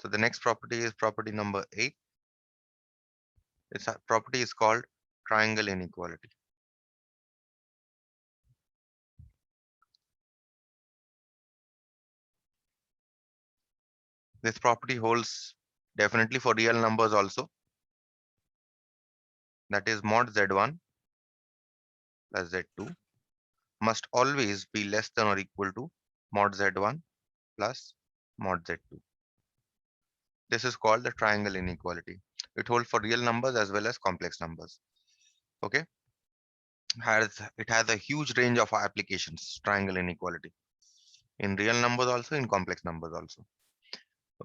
So the next property is property number 8. Its property is called triangle inequality. This property holds definitely for real numbers also. That is mod z1 plus z2 must always be less than or equal to mod z1 plus mod z2. This is called the triangle inequality. It holds for real numbers as well as complex numbers. Okay. It has a huge range of applications, triangle inequality, in real numbers also, in complex numbers also.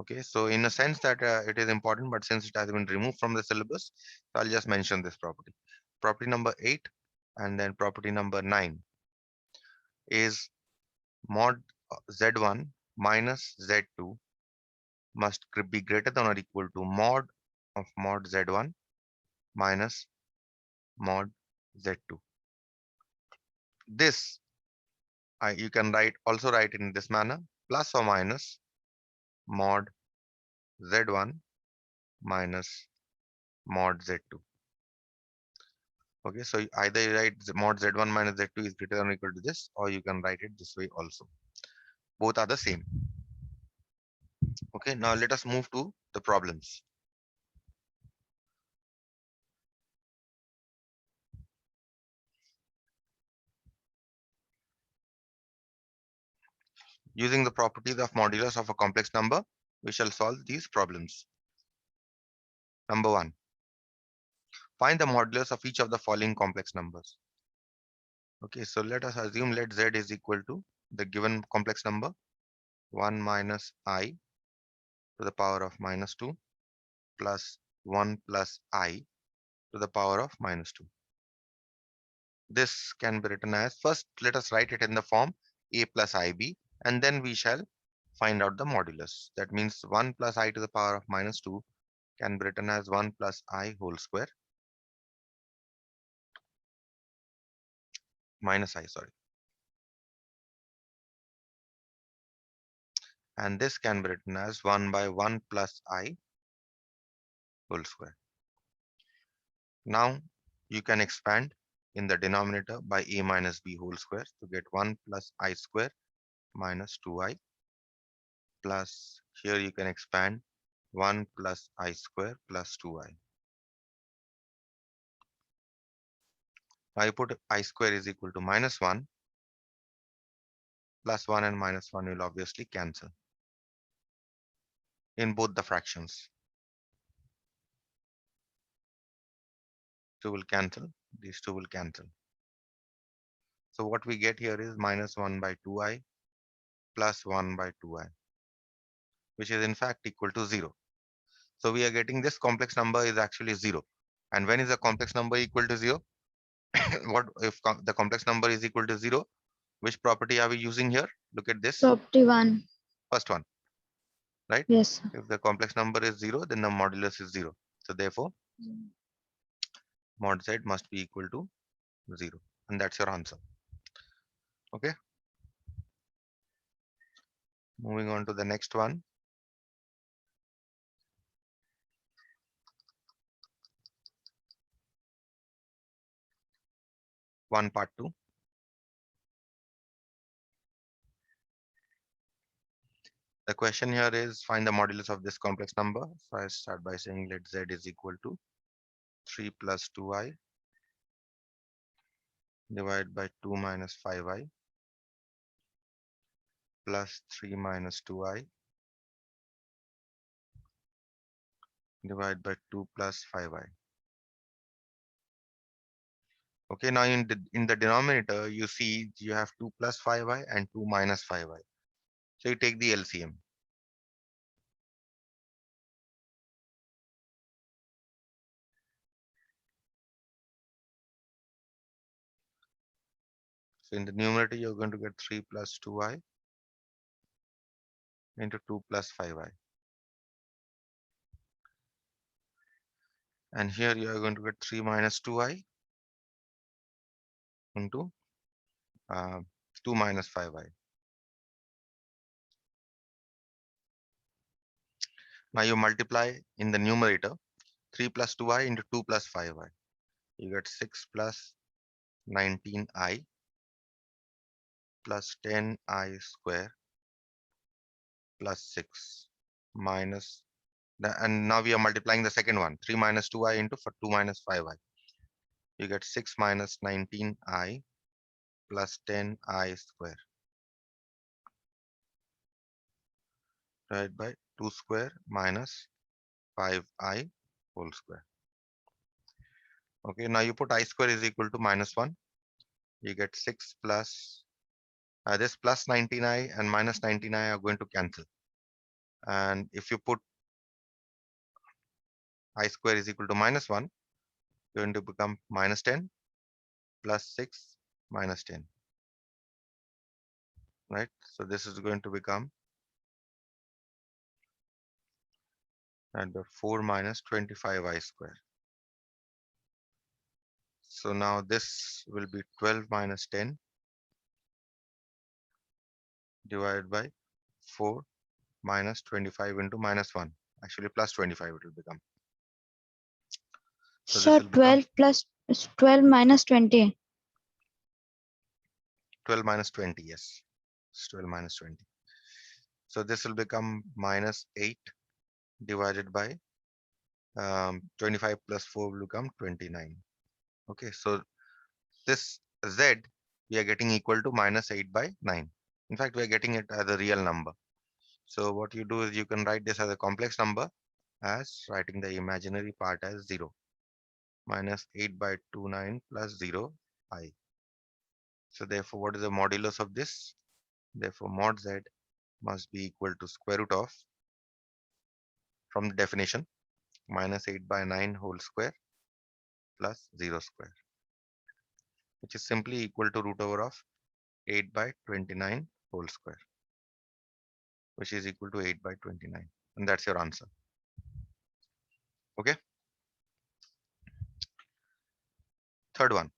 Okay, so in a sense that it is important, but since it has been removed from the syllabus, so I'll just mention this property. Property number 8 and then property number 9 is mod z1 minus z2 must be greater than or equal to mod of mod z1 minus mod z2. This you can also write in this manner, plus or minus mod z1 minus mod z2. Okay, so either you write mod z1 minus z2 is greater than or equal to this, or you can write it this way also. Both are the same. Okay, now let us move to the problems. Using the properties of modulus of a complex number, we shall solve these problems. Number 1. Find the modulus of each of the following complex numbers. Okay, so let us assume let z is equal to the given complex number 1 minus I to the power of minus 2 plus 1 plus I to the power of minus 2. This can be written as, first let us write it in the form a plus ib, and then we shall find out the modulus. That means 1 plus I to the power of minus 2 can be written as 1 plus I whole square minus I, sorry. And this can be written as 1 by 1 plus I whole square. Now you can expand in the denominator by a minus b whole square to get 1 plus I square minus 2I, plus here you can expand 1 plus I square plus 2I. Now you put I square is equal to minus 1, plus 1 and minus 1 will obviously cancel in both the fractions. 2 will cancel, these 2 will cancel. So what we get here is minus 1 by 2I plus 1 by 2I, which is in fact equal to 0. So we are getting this complex number is actually 0. And when is a complex number equal to 0? What if the complex number is equal to 0? Which property are we using here? Look at this. Property 1. First one, right? Yes, sir. If the complex number is 0, then the modulus is 0. So therefore, mod z must be equal to 0. And that's your answer. Okay. Moving on to the next one. Part 2. The question here is find the modulus of this complex number. So I start by saying let z is equal to 3 plus 2I divided by 2 minus 5I plus 3 minus 2I divided by 2 plus 5I. Okay, now in the denominator, you see you have 2 plus 5I and 2 minus 5I. So you take the LCM. So in the numerator, you're going to get 3 plus 2I into 2 plus 5I. And here you are going to get 3 minus 2I into 2 minus 5I. Now you multiply in the numerator 3 plus 2i into 2 plus 5i. You get 6 plus 19i plus 10i square plus 6 minus and now we are multiplying the second one, 3 minus 2i into 2 minus 5i. You get 6 minus 19i plus 10i square divided by 2 square minus 5i whole square. Okay, now you put I square is equal to minus 1. You get 6 plus this plus 19i and minus 19i are going to cancel. And if you put I square is equal to minus 1, going to become minus 10 plus 6 minus 10, right? So this is going to become and the 4 minus 25i square. So now this will be 12 minus 10 divided by 4 minus 25 into minus 1. Actually plus 25 it will become. So this So will become 12 plus 12 minus 20. 12 minus 20. Yes, it's 12 minus 20. So this will become minus 8 divided by 25 plus 4 will become 29. Okay, so this z we are getting equal to minus 8 by 9. In fact, we are getting it as a real number. So what you do is you can write this as a complex number as writing the imaginary part as 0. Minus 8 by 29 plus 0 I. So therefore, what is the modulus of this? Therefore, mod z must be equal to square root of, from the definition, minus 8 by 9 whole square plus 0 square, which is simply equal to root over of 8 by 29 whole square, which is equal to 8 by 29. And that's your answer. Okay. Third one.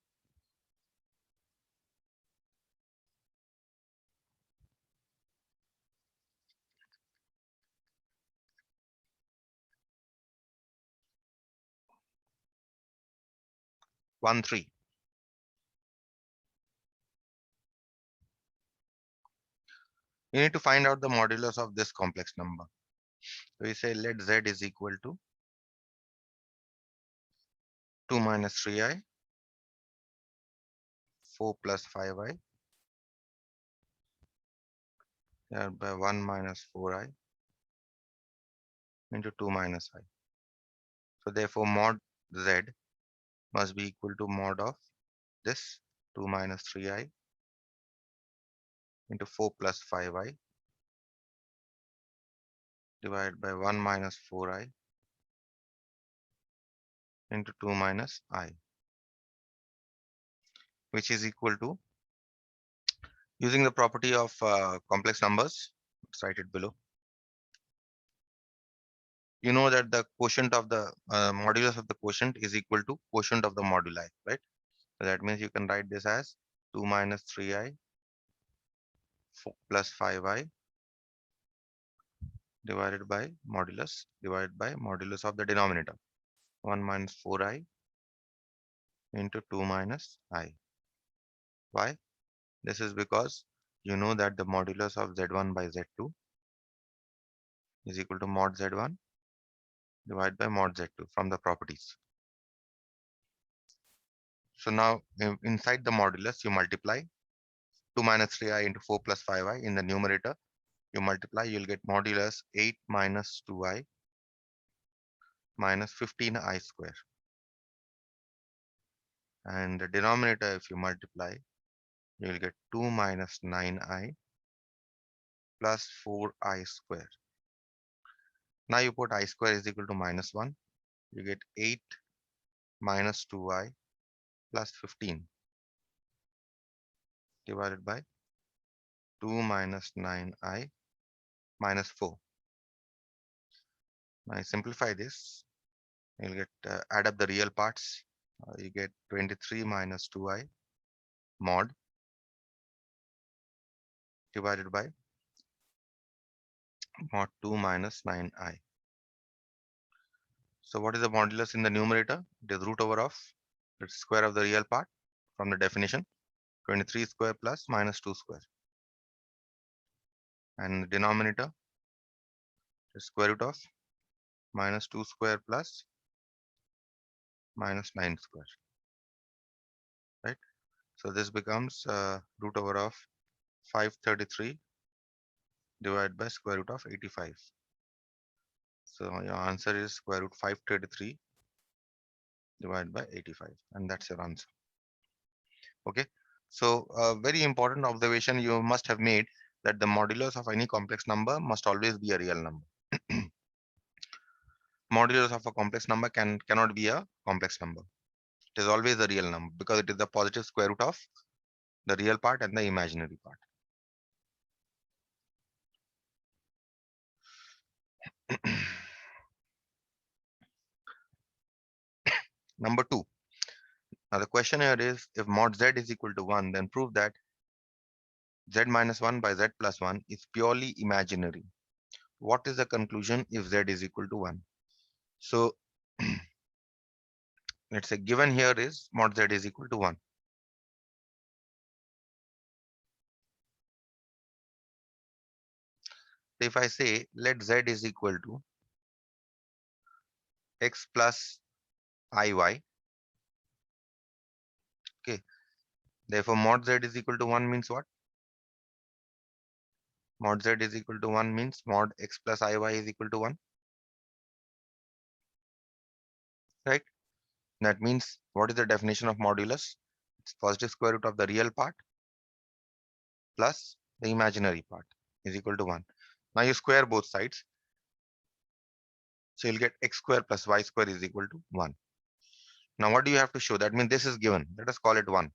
One, 3. You need to find out the modulus of this complex number. So we say let z is equal to 2 minus 3i, 4 plus 5i, by 1 minus 4i into 2 minus I. So therefore mod z must be equal to mod of this 2 minus 3i into 4 plus 5i divided by 1 minus 4i into 2 minus I, which is equal to, using the property of complex numbers, let's write it below. You know that the quotient of the modulus of the quotient is equal to quotient of the moduli, right? So that means you can write this as 2 minus 3i plus 5i divided by modulus of the denominator, 1 minus 4i into 2 minus I. Why? This is because you know that the modulus of z1 by z2 is equal to mod z1 divided by mod z2 from the properties. So now inside the modulus you multiply 2 minus 3i into 4 plus 5i. In the numerator you multiply, you'll get modulus 8 minus 2i minus 15i square. And the denominator, if you multiply, you will get 2 minus 9i plus 4i square. Now you put I square is equal to minus 1. You get 8 minus 2i plus 15 divided by 2 minus 9i minus 4. Now I simplify this. You'll get add up the real parts. You get 23 minus 2i mod divided by mod 2 minus 9i. So what is the modulus in the numerator? It is root over of the square of the real part from the definition, 23 square plus minus 2 square. And the denominator is square root of minus 2 square plus minus 9 square, right? So this becomes root over of 533 divided by square root of 85. So your answer is square root 533 divided by 85, and that's your answer. Okay. So very important observation you must have made, that the modulus of any complex number must always be a real number. Modulus of a complex number cannot be a complex number. It is always a real number because it is the positive square root of the real part and the imaginary part. Number 2. Now the question here is, if mod z is equal to 1, then prove that z minus 1 by z plus 1 is purely imaginary. What is the conclusion if z is equal to 1? So let's say given here is mod z is equal to 1. If I say let z is equal to x plus iy, okay, therefore mod z is equal to 1 means what? Mod z is equal to 1 means mod x plus iy is equal to 1, right? That means what is the definition of modulus? It's positive square root of the real part plus the imaginary part is equal to 1. Now you square both sides. So you'll get x square plus y square is equal to 1. Now what do you have to show? That means this is given. Let us call it 1.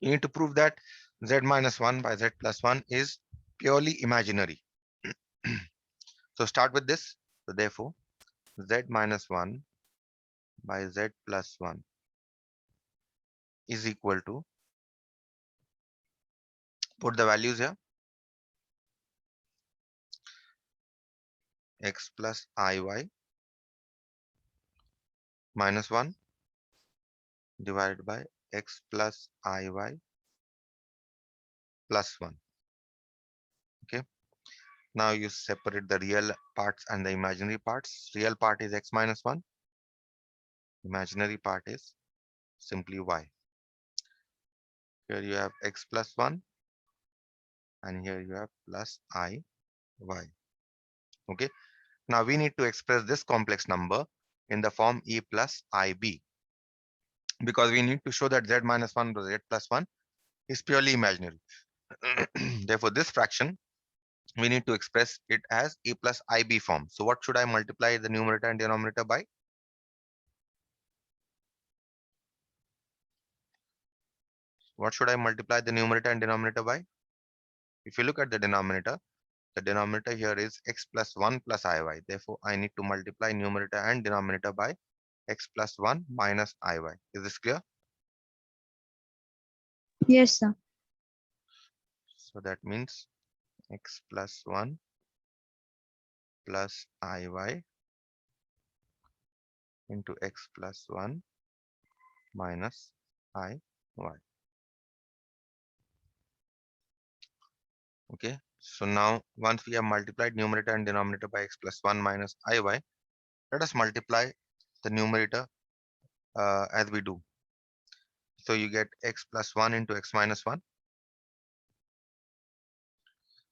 You need to prove that z minus 1 by z plus 1 is purely imaginary. So start with this. So therefore, z minus 1 by z plus 1 is equal to, put the values here, x plus iy minus 1 divided by x plus iy plus 1. Okay. Now you separate the real parts and the imaginary parts. Real part is x minus 1. Imaginary part is simply y. Here you have x plus 1 and here you have plus I y. Okay. Now we need to express this complex number in the form e plus ib, because we need to show that z minus 1 to z plus 1 is purely imaginary. Therefore, this fraction we need to express it as e plus ib form. So what should I multiply the numerator and denominator by? What should I multiply the numerator and denominator by? If you look at the denominator here is x plus 1 plus iy. Therefore, I need to multiply numerator and denominator by x plus 1 minus iy. Is this clear? Yes, sir. So that means x plus 1 plus iy into x plus 1 minus iy. Okay. So now once we have multiplied numerator and denominator by x plus 1 minus iy, let us multiply the numerator as we do. So you get x plus 1 into x minus 1.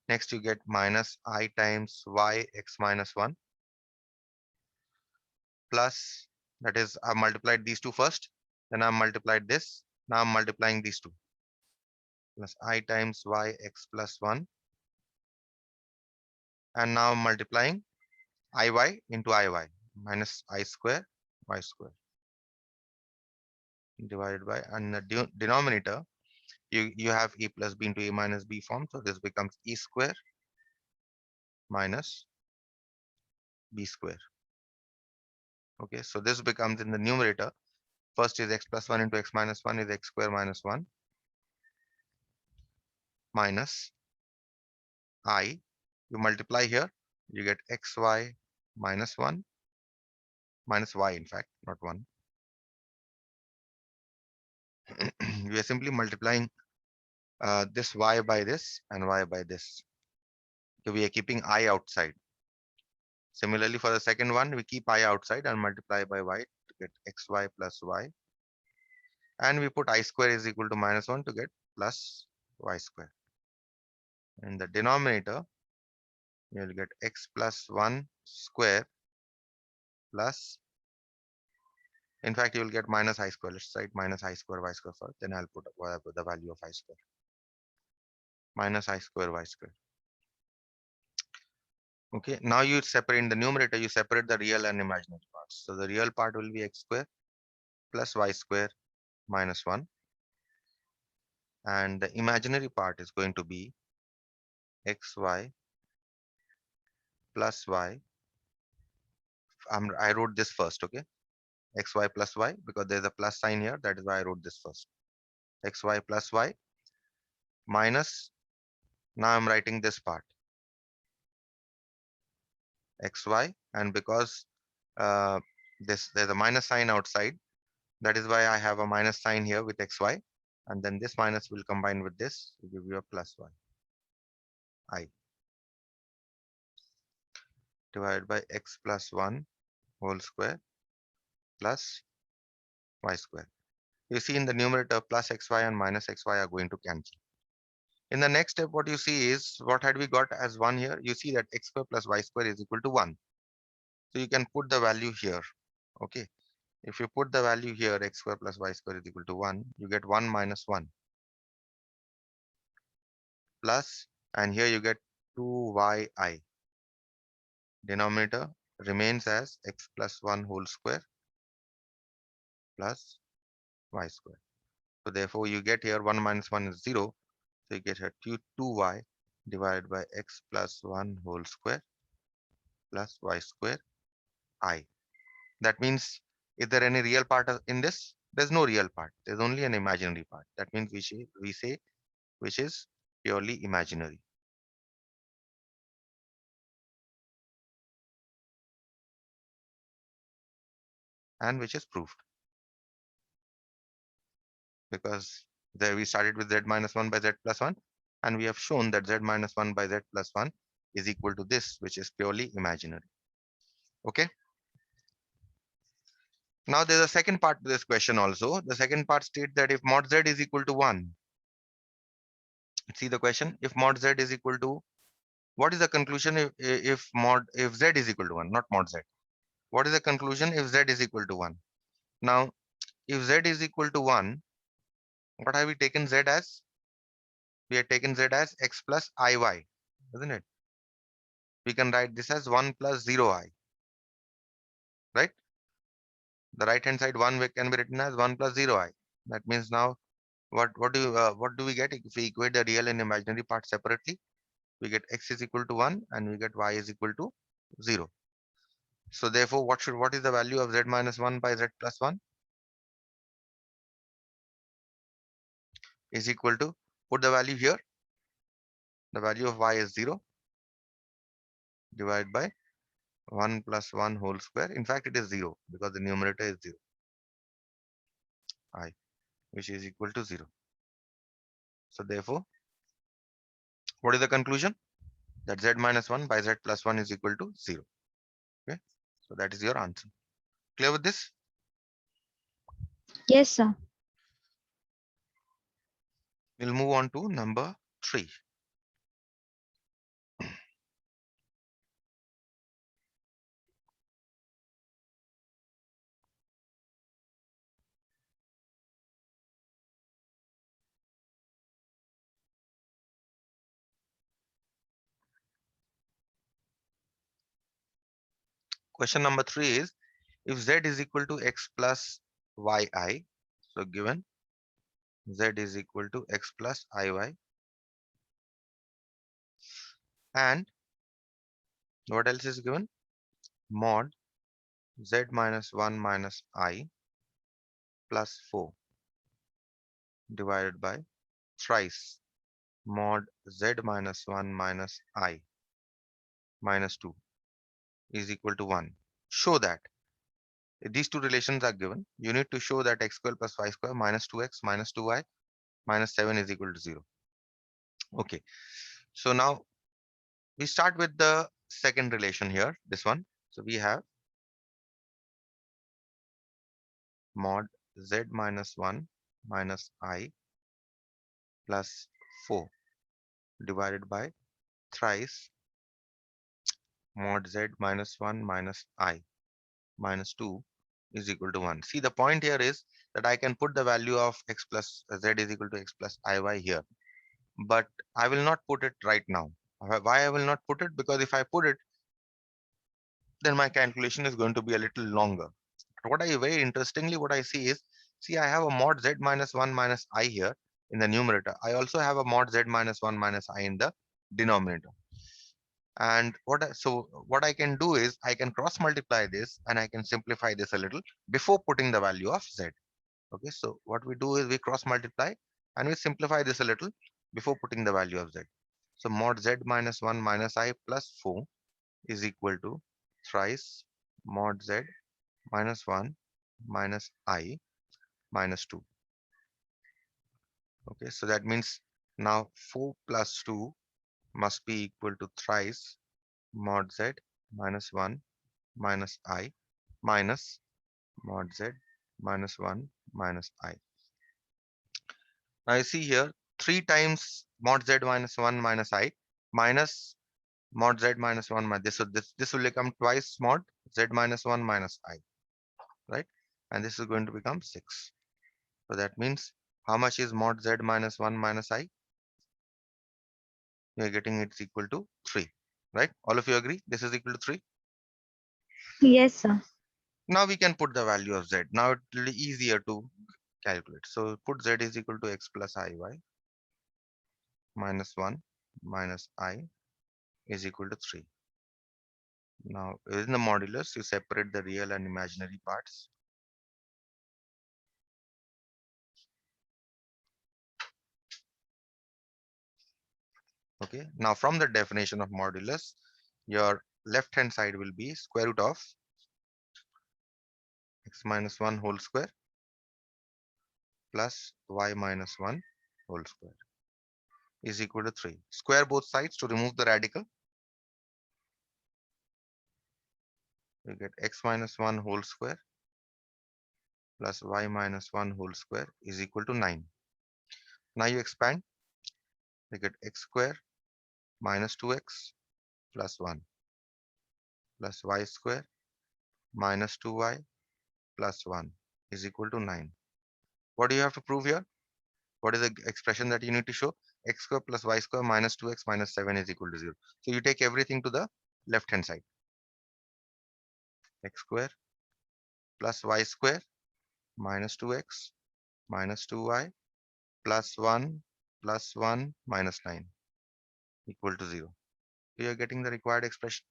Next you get minus I times y x minus 1 plus, that is, I multiplied these two first, then I multiplied this, now I'm multiplying these two, plus I times y x plus 1, and now I'm multiplying iy into iy minus I square y square divided by, and the denominator you have a plus b into a minus b form, so this becomes e square minus b square. Okay, so this becomes in the numerator, first is x plus 1 into x minus 1 is x square minus 1 minus I, you multiply here, you get xy minus 1 minus y in fact, not 1. We are simply multiplying this y by this and y by this. So we are keeping I outside. Similarly, for the second one, we keep I outside and multiply by y to get xy plus y. And we put I square is equal to minus 1 to get plus y square. In the denominator, you will get x plus 1 square plus, in fact, you will get minus I square. Let's write minus I square y square first. Then I'll put the value of I square. Minus I square y square. Okay, now you separate in the numerator, you separate the real and imaginary parts. So the real part will be x square plus y square minus 1. And the imaginary part is going to be xy plus y. I wrote this first, okay? Xy plus y, because there's a plus sign here. That is why I wrote this first. Xy plus y minus, now I'm writing this part. Xy, and because there's a minus sign outside, that is why I have a minus sign here with xy, and then this minus will combine with this to give you a plus y. I divided by x plus 1 whole square plus y square. You see in the numerator plus xy and minus xy are going to cancel. In the next step, what you see is, what had we got as 1 here? You see that x square plus y square is equal to 1. So you can put the value here. Okay. If you put the value here, x square plus y square is equal to 1, you get 1 minus 1 plus, and here you get 2yi. Denominator remains as x plus 1 whole square plus y square. So therefore you get here 1 minus 1 is 0. So you get here 2y divided by x plus 1 whole square plus y square I. That means, is there any real part in this? There's no real part. There's only an imaginary part. That means we say which is purely imaginary. And which is proved. Because there we started with z minus 1 by z plus 1. And we have shown that z minus 1 by z plus 1 is equal to this, which is purely imaginary. Okay. Now there's a second part to this question also. The second part states that if mod z is equal to 1, see the question, if mod z is equal to, what is the conclusion if z is equal to 1, not mod z? What is the conclusion if z is equal to 1? Now, if z is equal to 1, what have we taken z as? We have taken z as x plus iy, isn't it? We can write this as 1 plus 0i, right? The right hand side 1 can be written as 1 plus 0i. That means now what do we get if we equate the real and imaginary part separately? We get x is equal to 1 and we get y is equal to 0. So therefore, what is the value of z minus 1 by z plus 1? Is equal to, put the value here. The value of y is 0 divided by 1 plus 1 whole square. In fact, it is 0 because the numerator is 0, I, which is equal to 0. So therefore, what is the conclusion? That z minus 1 by z plus 1 is equal to 0. Okay. So that is your answer. Clear with this? Yes, sir. We'll move on to number 3. Question number 3 is, if z is equal to x plus yi, so given z is equal to x plus iy, and what else is given? Mod z minus 1 minus I plus 4 divided by thrice mod z minus 1 minus I minus 2 is equal to 1. Show that. these two relations are given, you need to show that x square plus y square minus 2x minus 2y minus 7 is equal to 0. Okay, so now we start with the second relation here, this one. So we have mod z minus 1 minus I plus 4 divided by thrice mod z minus 1 minus I minus 2 is equal to 1. See, the point here is that I can put the value of x plus z is equal to x plus iy here, but I will not put it right now. Why I will not put it? Because if I put it, then my calculation is going to be a little longer. What I very interestingly, what I see is, see, I have a mod z minus 1 minus I here in the numerator. I also have a mod z minus 1 minus I in the denominator. And what I can do is I can cross multiply this and I can simplify this a little before putting the value of z. Okay, so what we do is we cross multiply and we simplify this a little before putting the value of z. So mod z minus 1 minus I plus 4 is equal to thrice mod z minus 1 minus I minus 2. Okay, so that means now 4 plus 2 must be equal to thrice mod z minus 1 minus I minus mod z minus 1 minus I. Now you see here 3 times mod z minus 1 minus I minus mod z minus 1 minus this. So this will become twice mod z minus 1 minus I, right? And this is going to become 6. So that means how much is mod z minus 1 minus I? We are getting it's equal to 3, right? All of you agree this is equal to 3? Yes, sir. Now we can put the value of z. Now it will be easier to calculate. So put z is equal to x plus iy minus 1 minus I is equal to 3. Now within the modulus, you separate the real and imaginary parts. Okay. Now from the definition of modulus, your left hand side will be square root of x minus 1 whole square plus y minus 1 whole square is equal to 3. Square both sides to remove the radical. You get x minus 1 whole square plus y minus 1 whole square is equal to 9. Now you expand, you get x square minus 2x plus 1 plus y square minus 2y plus 1 is equal to 9. What do you have to prove here? What is the expression that you need to show? X square plus y square minus 2x minus 7 is equal to 0. So you take everything to the left hand side. X square plus y square minus 2x minus 2y plus 1 plus 1 minus 9 equal to 0. So you are getting the required expression.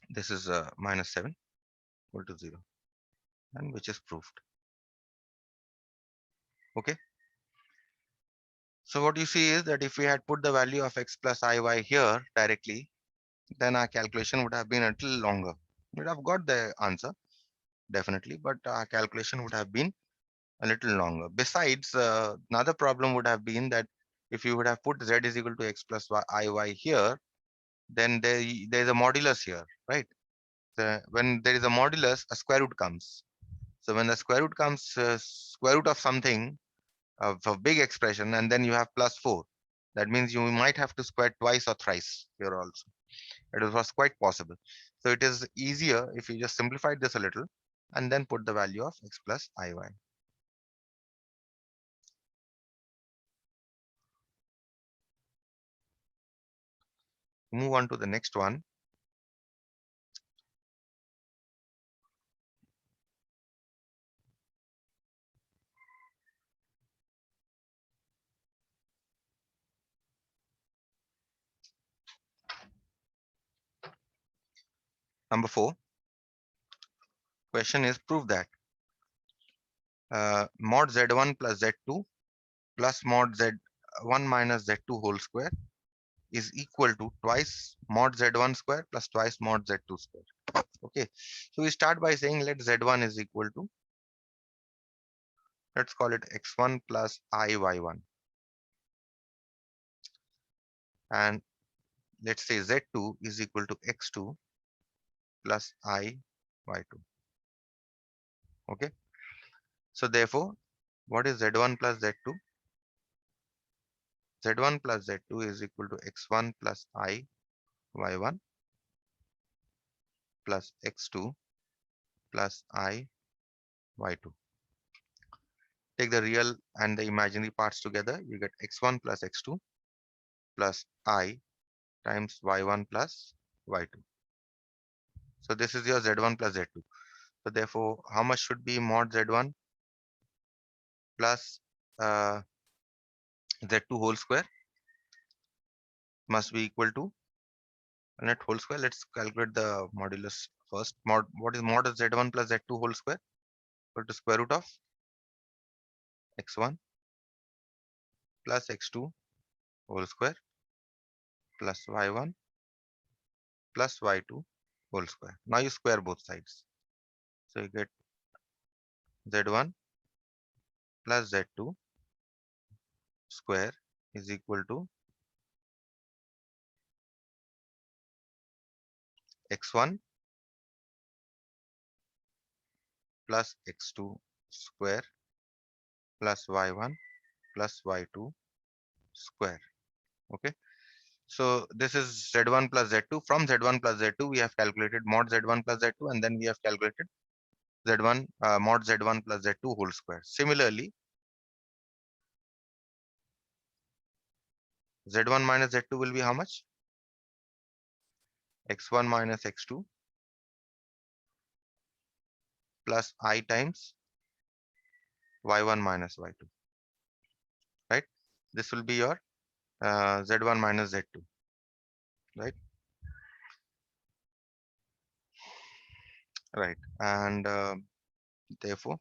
This is minus 7 equal to 0, and which is proved. Okay. So what you see is that if we had put the value of x plus iy here directly, then our calculation would have been a little longer. We'd have got the answer definitely, but our calculation would have been a little longer. Besides, another problem would have been that if you would have put z is equal to x plus iy here, then there is a modulus here, right? When there is a modulus, a square root comes. So when the square root comes, square root of something of a big expression, and then you have plus 4. That means you might have to square twice or thrice here also. It was quite possible. So it is easier if you just simplify this a little and then put the value of x plus iy. Move on to the next one. Number 4. Question is prove that mod z1 plus z2 plus mod z1 minus z2 whole square is equal to twice mod z1 square plus twice mod z2 square. Okay, so we start by saying let z1 is equal to, let's call it x1 plus I y1, and let's say z2 is equal to x2 plus I y2. Okay, so therefore, what is z1 plus z2? z1 plus z2 is equal to x1 plus I y1 plus x2 plus I y2. Take the real and the imaginary parts together, you get x1 plus x2 plus I times y1 plus y2. So this is your z1 plus z2. So therefore, how much should be mod z1 plus z2 whole square? Must be equal to net whole square. Let's calculate the modulus first. What is mod of z1 plus z2 whole square? Equal to square root of x1 plus x2 whole square plus y1 plus y2 whole square. Now you square both sides. So you get z1 plus z2 square is equal to x1 plus x2 square plus y1 plus y2 square. Okay, so this is z1 plus z2. From z1 plus z2 we have calculated mod z1 plus z2, and then we have calculated z1 mod z1 plus z2 whole square. Similarly, z1 minus z2 will be how much? x1 minus x2 plus I times y1 minus y2, right? This will be your z1 minus z2, right? Right, and therefore,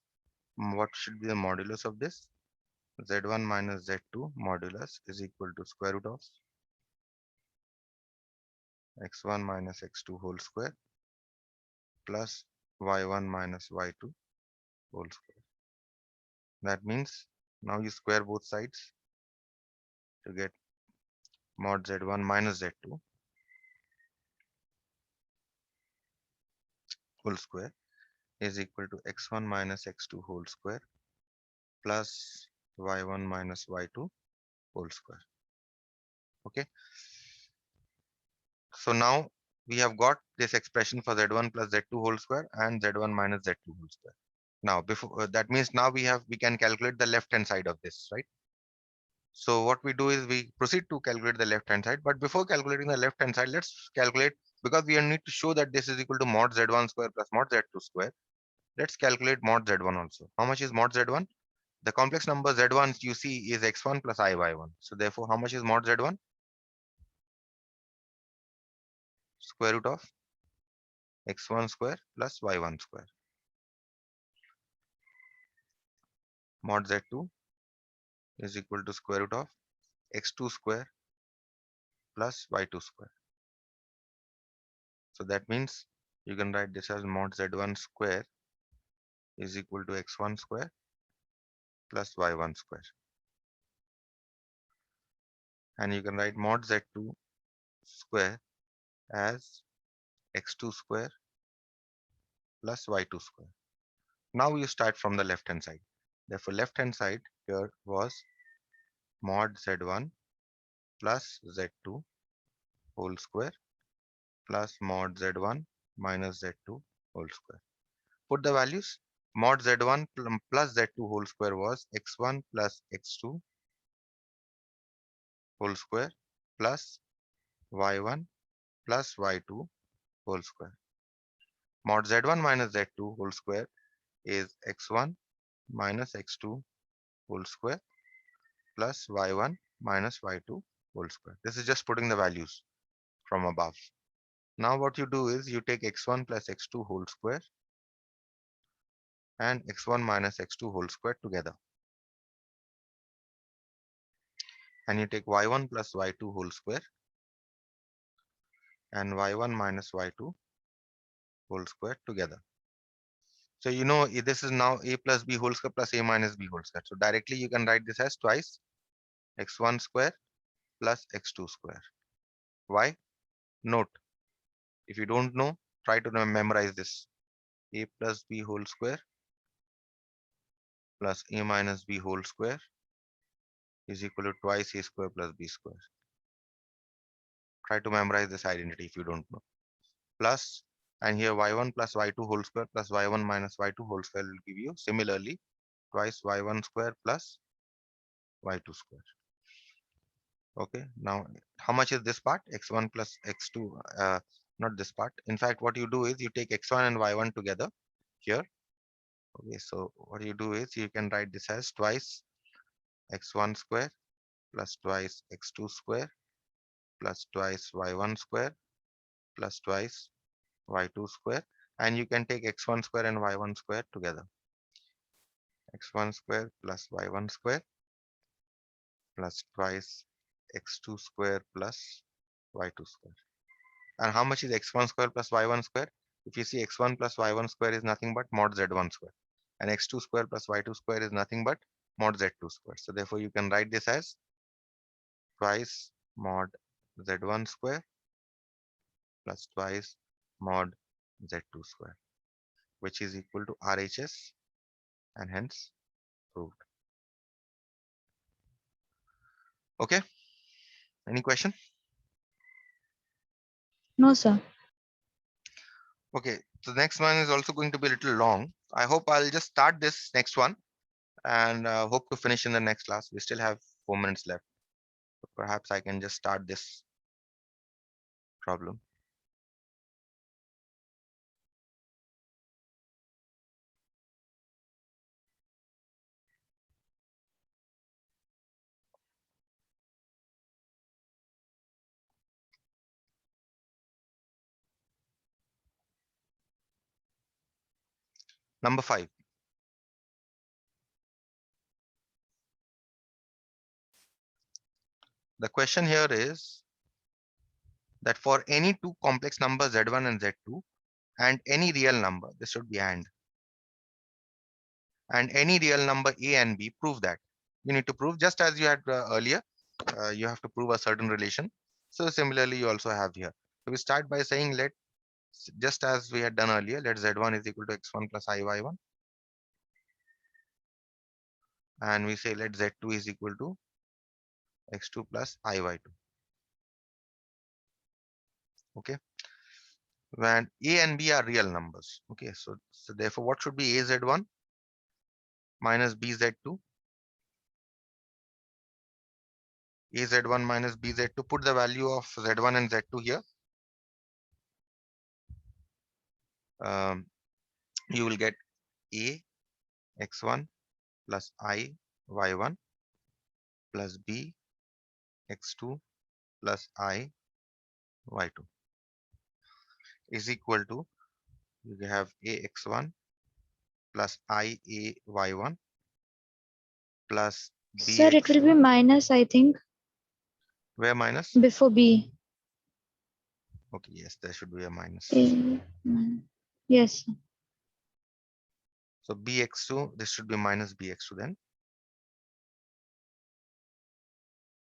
what should be the modulus of this? z1 minus z2 modulus is equal to square root of x1 minus x2 whole square plus y1 minus y2 whole square. That means now you square both sides to get mod z1 minus z2 whole square is equal to x1 minus x2 whole square plus y1 minus y2 whole square. Okay, so now we have got this expression for z1 plus z2 whole square and z1 minus z2 whole square. Now before that means now we can calculate the left hand side of this, right? So what we do is we proceed to calculate the left hand side, but before calculating the left hand side, let's calculate, because we need to show that this is equal to mod z1 square plus mod z2 square. Let's calculate mod z1 also. How much is mod z1? The complex number z1 you see is x1 plus I y1. So therefore, how much is mod z1? Square root of x1 square plus y1 square. Mod z2 is equal to square root of x2 square plus y2 square. So that means you can write this as mod z1 square is equal to x1 square plus y1 square. And you can write mod z2 square as x2 square plus y2 square. Now you start from the left hand side. Therefore, left hand side here was mod z1 plus z2 whole square plus mod z1 minus z2 whole square. Put the values. Mod z1 plus z2 whole square was x1 plus x2 whole square plus y1 plus y2 whole square. Mod z1 minus z2 whole square is x1 minus x2 whole square plus y1 minus y2 whole square. This is just putting the values from above. Now what you do is you take x1 plus x2 whole square and x1 minus x2 whole square together. And you take y1 plus y2 whole square and y1 minus y2 whole square together. So you know this is now a plus b whole square plus a minus b whole square. So directly you can write this as twice x1 square plus x2 square. Why? Note, if you don't know, try to memorize this. A plus b whole square plus a minus b whole square is equal to twice a square plus b square. Try to memorize this identity if you don't know. Plus, and here y1 plus y2 whole square plus y1 minus y2 whole square will give you similarly twice y1 square plus y2 square. Okay, now how much is this part? X1 plus x2, not this part. In fact, what you do is you take x1 and y1 together here. Okay, so what you do is you can write this as twice x1 square plus twice x2 square plus twice y1 square plus twice y2 square, and you can take x1 square and y1 square together. X1 square plus y1 square plus twice x2 square plus y2 square. And how much is x1 square plus y1 square? If you see, x1 plus y1 square is nothing but mod z1 square, and x2 square plus y2 square is nothing but mod z2 square. So therefore you can write this as twice mod z1 square plus twice mod z2 square, which is equal to RHS, and hence proved. Okay, any question? No, sir. Okay, so the next one is also going to be a little long. I hope I'll just start this next one and hope to finish in the next class. We still have 4 minutes left. So perhaps I can just start this problem. Number 5. The question here is that for any two complex numbers z1 and z2 and any real number, this should be and any real number a and b, prove that. You need to prove just as you had earlier. You have to prove a certain relation. So similarly, you also have here. So we start by saying just as we had done earlier, let z1 is equal to x1 plus iy1, and we say let z2 is equal to x2 plus iy2. Okay, when a and b are real numbers. Okay, so therefore what should be a z1 minus b z2? A z1 minus b z2. Put the value of z1 and z2 here. Um, you will get a x1 plus I y1 plus b x2 plus I y2 is equal to, you have a x1 plus I a y1 plus Sir, it will be bx2. minus, I think, Where minus? before B. Okay, yes, there should be a minus. A, yes. Sir. So bx2, this should be minus bx2 then.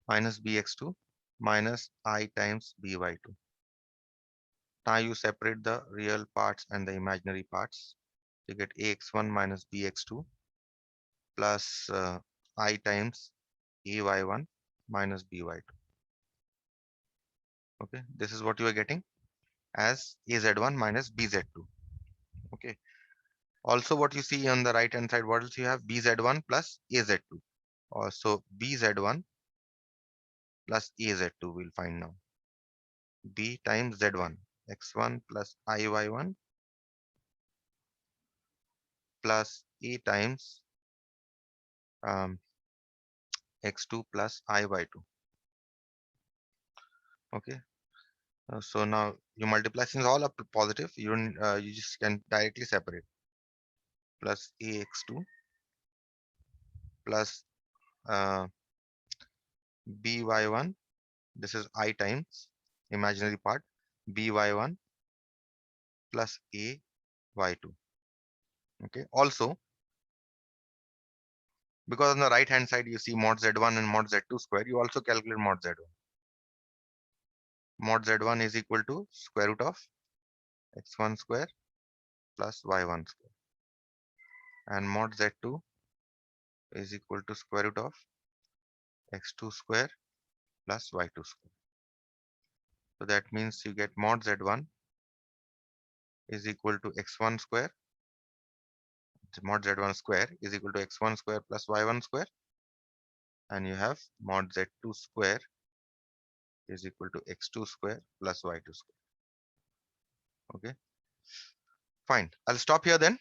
Minus bx2 minus I times by2. Now you separate the real parts and the imaginary parts. You get ax1 minus bx2 plus I times ay1 minus by2. Okay, this is what you are getting as az1 minus bz2. Okay, also what you see on the right hand side, what else you have? bz1 plus az2. Also bz1 plus az2 we'll find now. B times z1, x1 plus iy1 plus a times x2 plus iy2. Okay, so now you multiply, since all are positive, you don't, you just can directly separate. Plus ax2 plus by1, this is I times imaginary part, by1 plus a y2. Okay. Also, because on the right hand side you see mod z1 and mod z2 square, you also calculate mod z1. Mod z1 is equal to square root of x1 square plus y1 square, and mod z2 is equal to square root of x2 square plus y2 square. So that means you get mod z1 is equal to x1 square, mod z1 square is equal to x1 square plus y1 square, and you have mod z2 square is equal to x2 square plus y2 square. Okay, fine. I'll stop here then.